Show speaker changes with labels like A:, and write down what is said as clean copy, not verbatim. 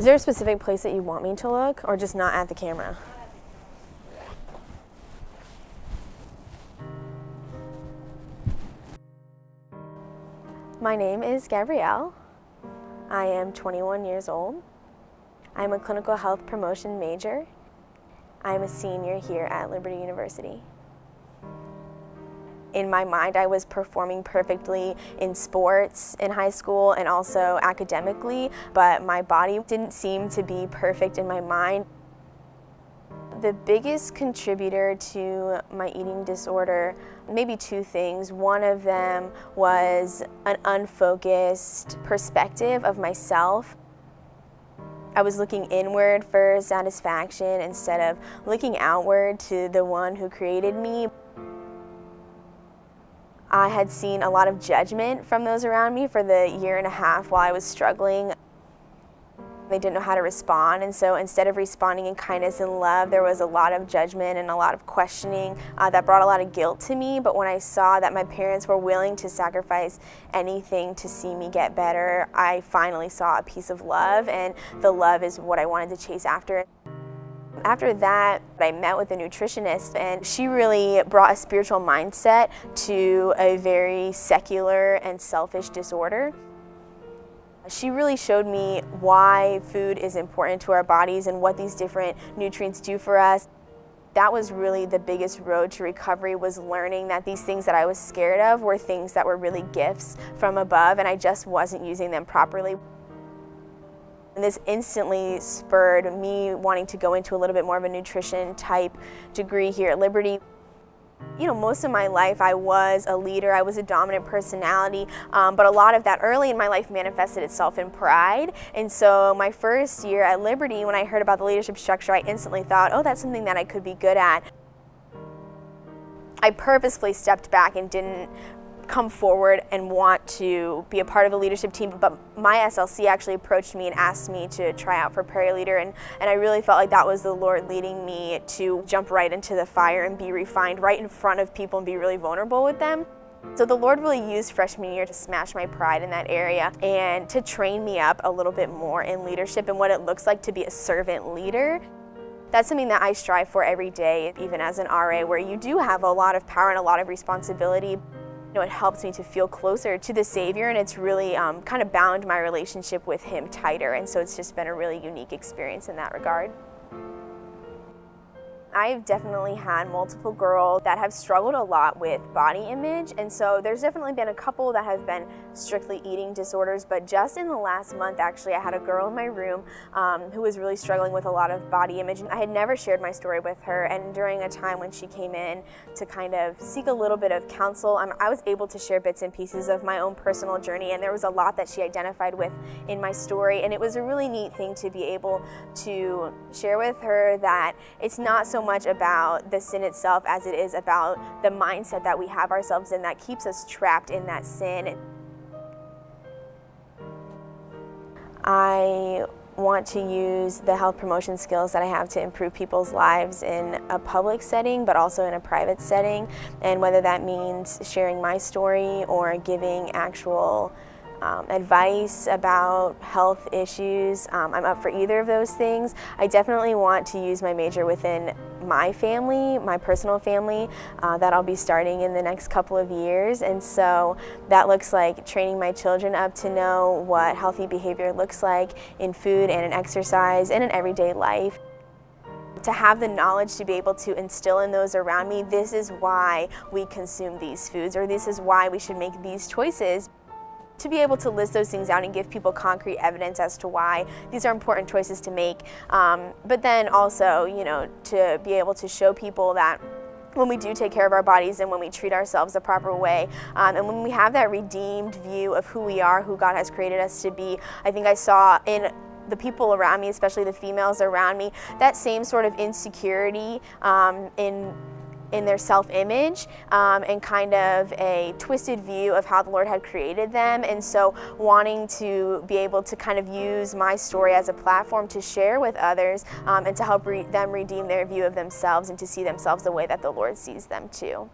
A: Is there a specific place that you want me to look, or just not at the camera? My name is Gabrielle. I am 21 years old. I'm a clinical health promotion major. I'm a senior here at Liberty University. In my mind, I was performing perfectly in sports in high school and also academically, but my body didn't seem to be perfect in my mind. The biggest contributor to my eating disorder, maybe two things. One of them was an unfocused perspective of myself. I was looking inward for satisfaction instead of looking outward to the one who created me. I had seen a lot of judgment from those around me for the year and a half while I was struggling. They didn't know how to respond, and so instead of responding in kindness and love, there was a lot of judgment and a lot of questioning that brought a lot of guilt to me. But when I saw that my parents were willing to sacrifice anything to see me get better, I finally saw a piece of love, and the love is what I wanted to chase after. After that, I met with a nutritionist, and she really brought a spiritual mindset to a very secular and selfish disorder. She really showed me why food is important to our bodies and what these different nutrients do for us. That was really the biggest road to recovery, was learning that these things that I was scared of were things that were really gifts from above, and I just wasn't using them properly. And this instantly spurred me wanting to go into a little bit more of a nutrition type degree here at Liberty. You know, most of my life I was a leader, I was a dominant personality, but a lot of that early in my life manifested itself in pride. And so my first year at Liberty, when I heard about the leadership structure, I instantly thought, oh, that's something that I could be good at. I purposefully stepped back and didn't come forward and want to be a part of a leadership team, but my SLC actually approached me and asked me to try out for Prairie Leader, and I really felt like that was the Lord leading me to jump right into the fire and be refined right in front of people and be really vulnerable with them. So the Lord really used freshman year to smash my pride in that area and to train me up a little bit more in leadership and what it looks like to be a servant leader. That's something that I strive for every day, even as an RA, where you do have a lot of power and a lot of responsibility. You know, it helps me to feel closer to the Savior, and it's really kind of bound my relationship with Him tighter, and so it's just been a really unique experience in that regard. I've definitely had multiple girls that have struggled a lot with body image, and so there's definitely been a couple that have been strictly eating disorders, but just in the last month, actually, I had a girl in my room who was really struggling with a lot of body image. I had never shared my story with her, and during a time when she came in to kind of seek a little bit of counsel, I was able to share bits and pieces of my own personal journey, and there was a lot that she identified with in my story, and it was a really neat thing to be able to share with her that it's not so much about the sin itself as it is about the mindset that we have ourselves in that keeps us trapped in that sin. I want to use the health promotion skills that I have to improve people's lives in a public setting, but also in a private setting, and whether that means sharing my story or giving actual advice about health issues. I'm up for either of those things. I definitely want to use my major within my family, my personal family, that I'll be starting in the next couple of years. And so that looks like training my children up to know what healthy behavior looks like in food and in exercise and in everyday life. To have the knowledge to be able to instill in those around me, this is why we consume these foods, or this is why we should make these choices. To be able to list those things out and give people concrete evidence as to why these are important choices to make, but then also, you know, to be able to show people that when we do take care of our bodies and when we treat ourselves the proper way, and when we have that redeemed view of who we are, who God has created us to be, I think I saw in the people around me, especially the females around me, that same sort of insecurity in their self-image, and kind of a twisted view of how the Lord had created them. And so wanting to be able to kind of use my story as a platform to share with others, and to help them redeem their view of themselves and to see themselves the way that the Lord sees them too.